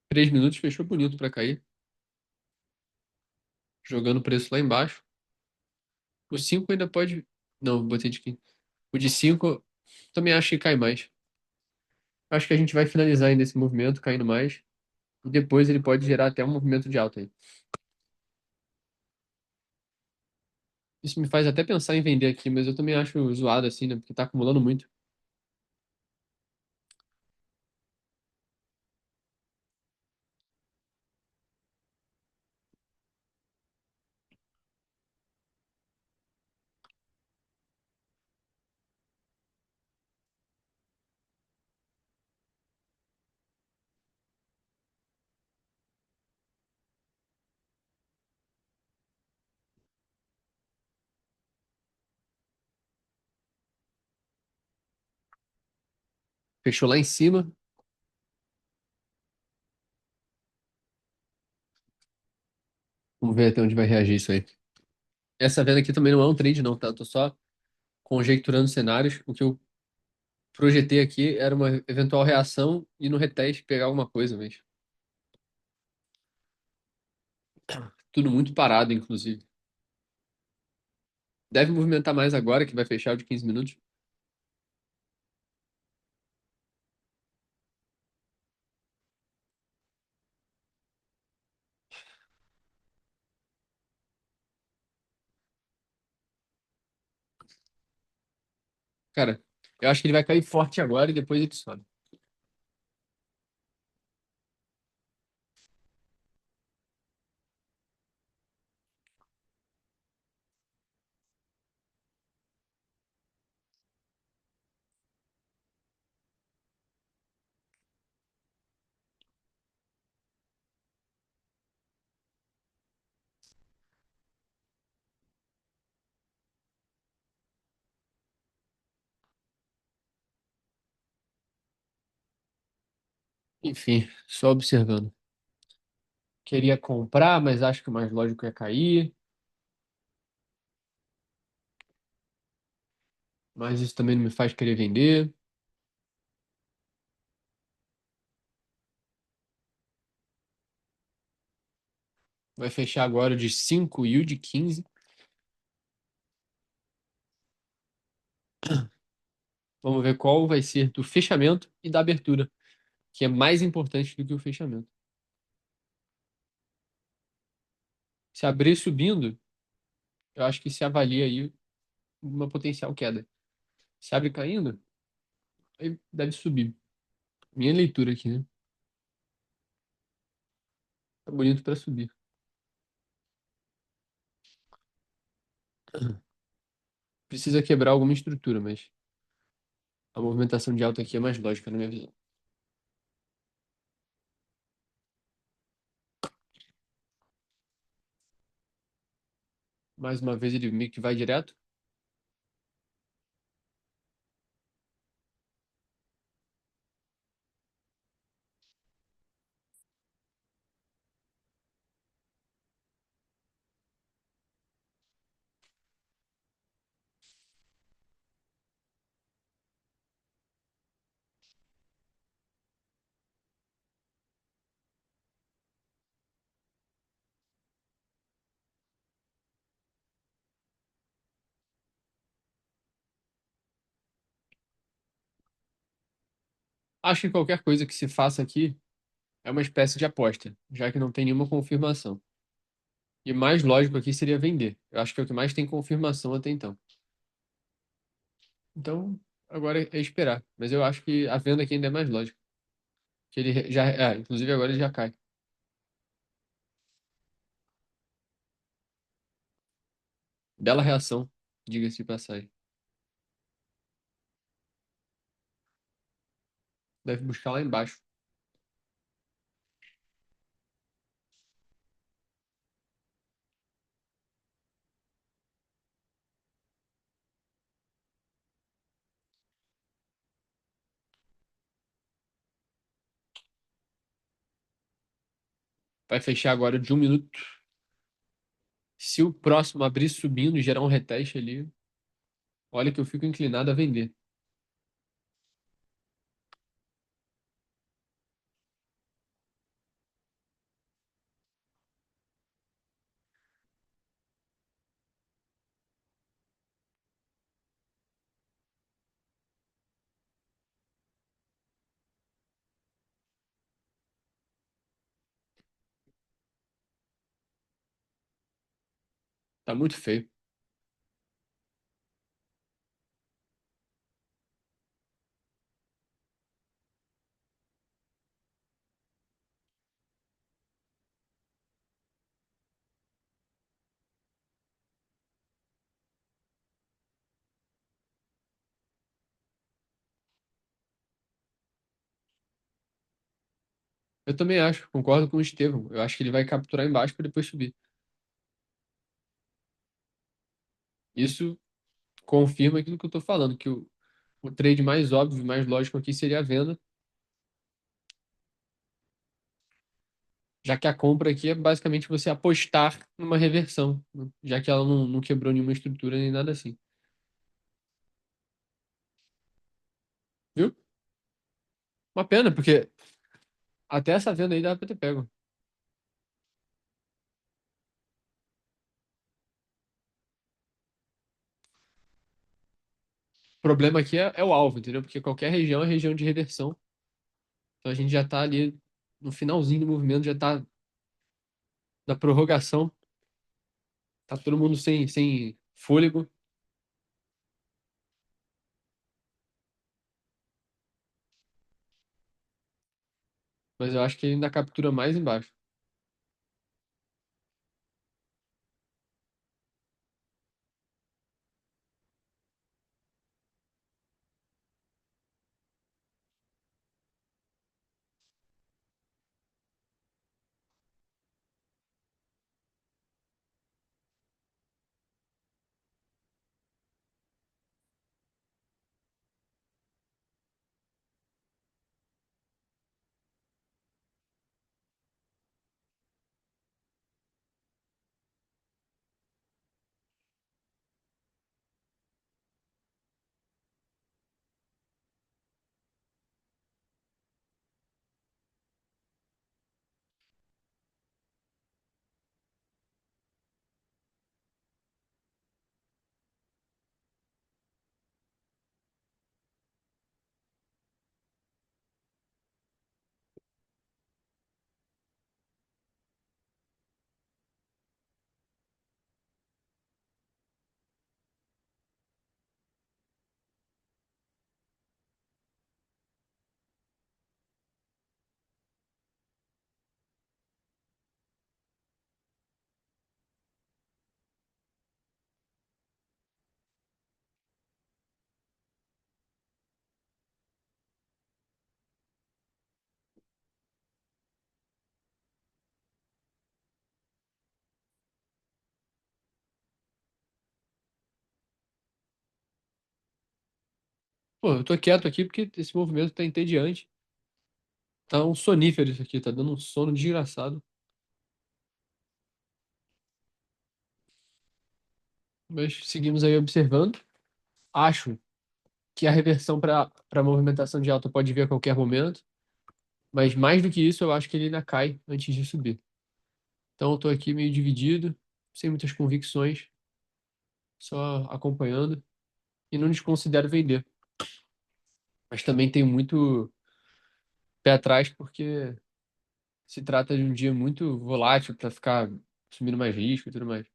3 minutos fechou bonito pra cair, jogando o preço lá embaixo. O 5 ainda pode. Não, botei de 15. O de 5 também acho que cai mais. Acho que a gente vai finalizar ainda esse movimento caindo mais. E depois ele pode gerar até um movimento de alta aí. Isso me faz até pensar em vender aqui, mas eu também acho zoado assim, né? Porque tá acumulando muito. Fechou lá em cima. Vamos ver até onde vai reagir isso aí. Essa venda aqui também não é um trade, não, tá? Eu tô só conjecturando cenários. O que eu projetei aqui era uma eventual reação e no reteste pegar alguma coisa, mas tudo muito parado, inclusive. Deve movimentar mais agora, que vai fechar o de 15 minutos. Cara, eu acho que ele vai cair forte agora e depois ele sobe. Enfim, só observando. Queria comprar, mas acho que o mais lógico é cair. Mas isso também não me faz querer vender. Vai fechar agora o de 5 e o de 15. Vamos ver qual vai ser do fechamento e da abertura, que é mais importante do que o fechamento. Se abrir subindo, eu acho que se avalia aí uma potencial queda. Se abre caindo, aí deve subir. Minha leitura aqui, né? Tá bonito para subir. Precisa quebrar alguma estrutura, mas a movimentação de alta aqui é mais lógica na minha visão. Mais uma vez ele meio que vai direto. Acho que qualquer coisa que se faça aqui é uma espécie de aposta, já que não tem nenhuma confirmação. E mais lógico aqui seria vender. Eu acho que é o que mais tem confirmação até então. Então, agora é esperar. Mas eu acho que a venda aqui ainda é mais lógica. Que ele já, inclusive agora ele já cai. Bela reação, diga-se de passagem. Deve buscar lá embaixo. Vai fechar agora de 1 minuto. Se o próximo abrir subindo e gerar um reteste ali, olha que eu fico inclinado a vender. Tá muito feio. Eu também acho, concordo com o Estevão. Eu acho que ele vai capturar embaixo para depois subir. Isso confirma aquilo que eu tô falando, que o trade mais óbvio, mais lógico aqui seria a venda, já que a compra aqui é basicamente você apostar numa reversão, né? Já que ela não quebrou nenhuma estrutura nem nada assim. Viu? Uma pena, porque até essa venda aí dá pra ter pego. O problema aqui é o alvo, entendeu? Porque qualquer região é região de reversão. Então a gente já tá ali no finalzinho do movimento, já tá da prorrogação, tá todo mundo sem fôlego, mas eu acho que ele ainda captura mais embaixo. Pô, eu tô quieto aqui porque esse movimento tá entediante. Tá um sonífero isso aqui, tá dando um sono desgraçado. Mas seguimos aí observando. Acho que a reversão para movimentação de alta pode vir a qualquer momento, mas mais do que isso, eu acho que ele ainda cai antes de subir. Então eu tô aqui meio dividido, sem muitas convicções, só acompanhando e não desconsidero vender. Mas também tenho muito. pé atrás, porque se trata de um dia muito volátil para ficar assumindo mais risco e tudo mais.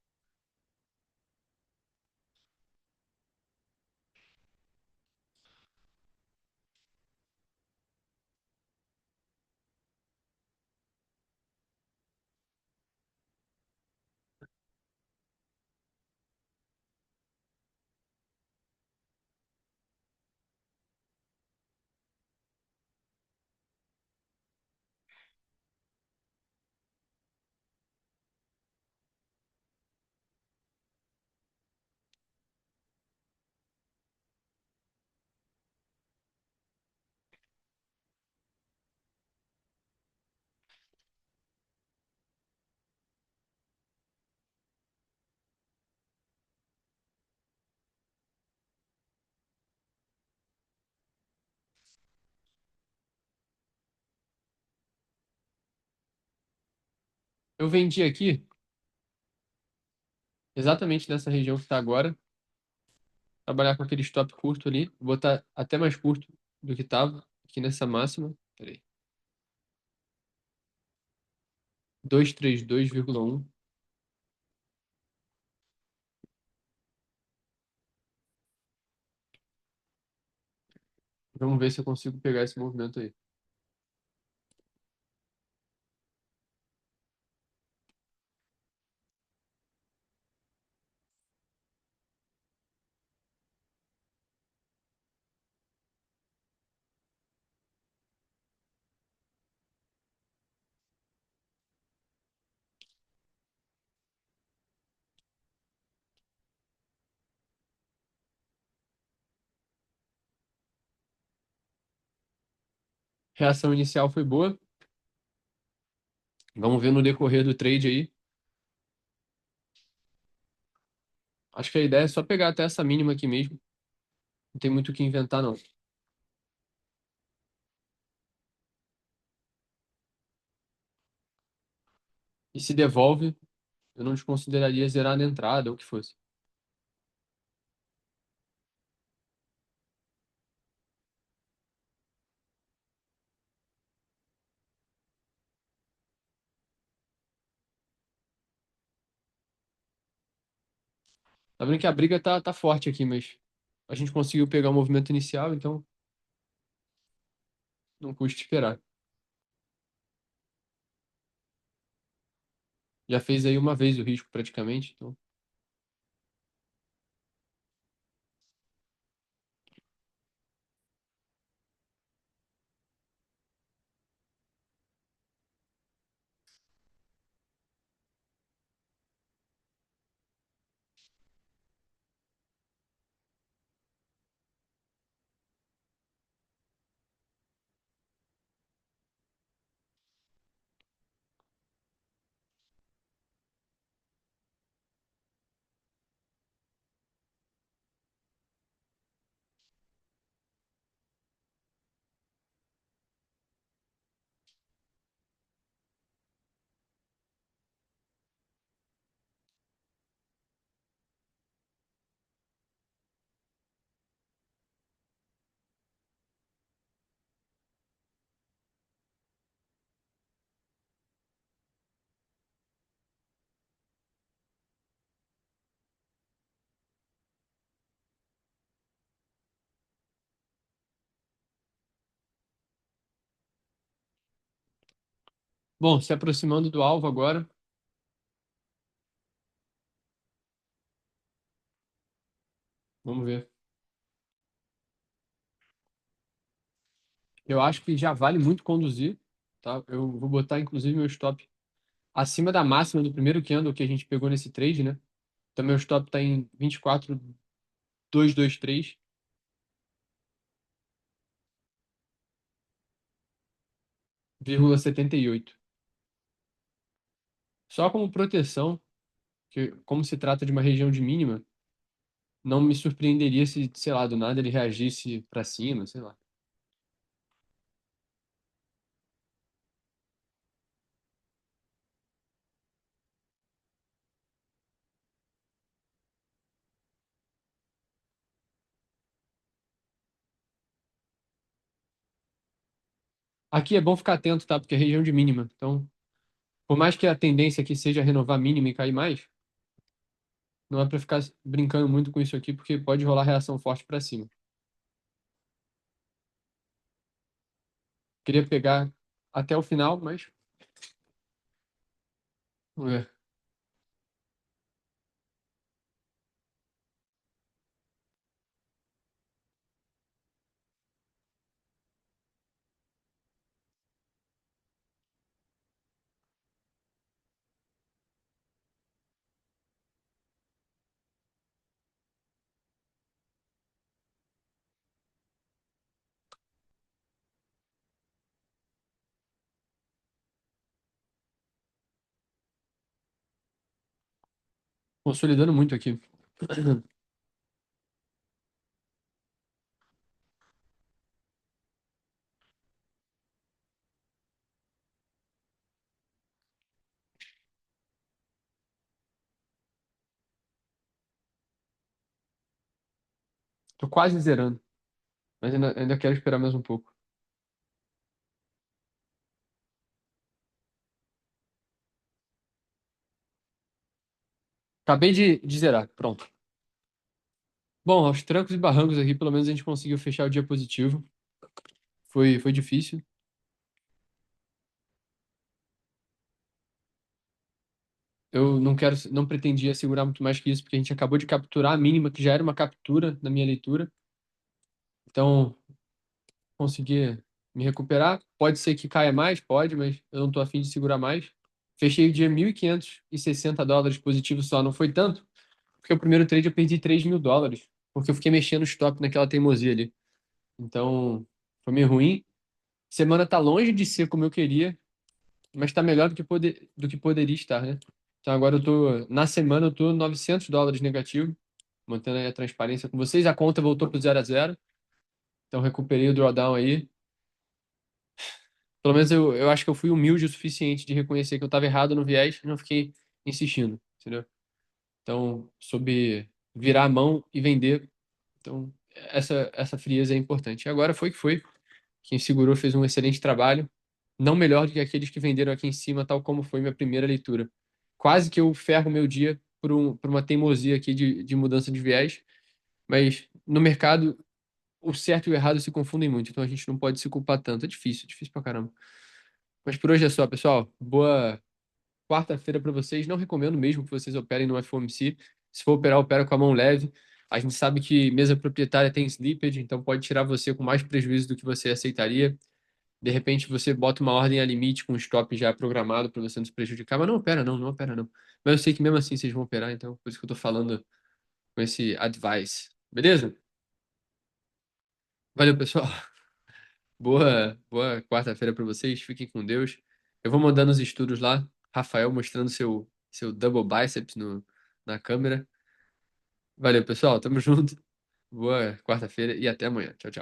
Eu vendi aqui, exatamente nessa região que está agora, trabalhar com aquele stop curto ali, vou botar até mais curto do que estava aqui nessa máxima. Peraí. 232,1. Vamos ver se eu consigo pegar esse movimento aí. Reação inicial foi boa. Vamos ver no decorrer do trade aí. Acho que a ideia é só pegar até essa mínima aqui mesmo. Não tem muito o que inventar, não. E se devolve, eu não desconsideraria zerar na entrada ou o que fosse. Tá vendo que a briga tá forte aqui, mas a gente conseguiu pegar o movimento inicial, então não custa esperar. Já fez aí uma vez o risco praticamente, então. Bom, se aproximando do alvo agora, vamos ver. Eu acho que já vale muito conduzir, tá? Eu vou botar inclusive meu stop acima da máxima do primeiro candle que a gente pegou nesse trade, né? Então meu stop tá em 24.223,78. Só como proteção, que como se trata de uma região de mínima, não me surpreenderia se, sei lá, do nada ele reagisse para cima, sei lá. Aqui é bom ficar atento, tá? Porque é região de mínima. Então, por mais que a tendência aqui seja renovar mínima e cair mais, não é para ficar brincando muito com isso aqui, porque pode rolar reação forte para cima. Queria pegar até o final, mas vamos ver. Consolidando muito aqui. Tô quase zerando, mas ainda quero esperar mais um pouco. Acabei de zerar, pronto. Bom, aos trancos e barrancos aqui, pelo menos a gente conseguiu fechar o dia positivo. Foi difícil. Eu não quero, não pretendia segurar muito mais que isso, porque a gente acabou de capturar a mínima, que já era uma captura na minha leitura. Então, consegui me recuperar. Pode ser que caia mais, pode, mas eu não tô afim de segurar mais. Fechei o dia 1.560 dólares positivo só, não foi tanto, porque o primeiro trade eu perdi 3.000 dólares, porque eu fiquei mexendo o stop naquela teimosia ali. Então, foi meio ruim. Semana tá longe de ser como eu queria, mas tá melhor do que poderia estar, né? Então agora na semana eu tô 900 dólares negativo, mantendo aí a transparência com vocês. A conta voltou pro 0 a 0, então recuperei o drawdown aí. Pelo menos eu acho que eu fui humilde o suficiente de reconhecer que eu estava errado no viés e não fiquei insistindo, entendeu? Então, soube virar a mão e vender. Então, essa frieza é importante. E agora foi que foi. Quem segurou fez um excelente trabalho. Não melhor do que aqueles que venderam aqui em cima, tal como foi minha primeira leitura. Quase que eu ferro meu dia por uma teimosia aqui de mudança de viés, mas no mercado o certo e o errado se confundem muito, então a gente não pode se culpar tanto. É difícil pra caramba. Mas por hoje é só, pessoal. Boa quarta-feira para vocês. Não recomendo mesmo que vocês operem no FOMC. Se for operar, opera com a mão leve. A gente sabe que mesa proprietária tem slippage, então pode tirar você com mais prejuízo do que você aceitaria. De repente você bota uma ordem a limite com um stop já programado para você não se prejudicar, mas não opera não, não opera não. Mas eu sei que mesmo assim vocês vão operar, então por isso que eu tô falando com esse advice. Beleza? Valeu, pessoal. Boa quarta-feira para vocês. Fiquem com Deus. Eu vou mandando os estudos lá. Rafael mostrando seu double biceps na câmera. Valeu, pessoal. Tamo junto. Boa quarta-feira e até amanhã. Tchau, tchau.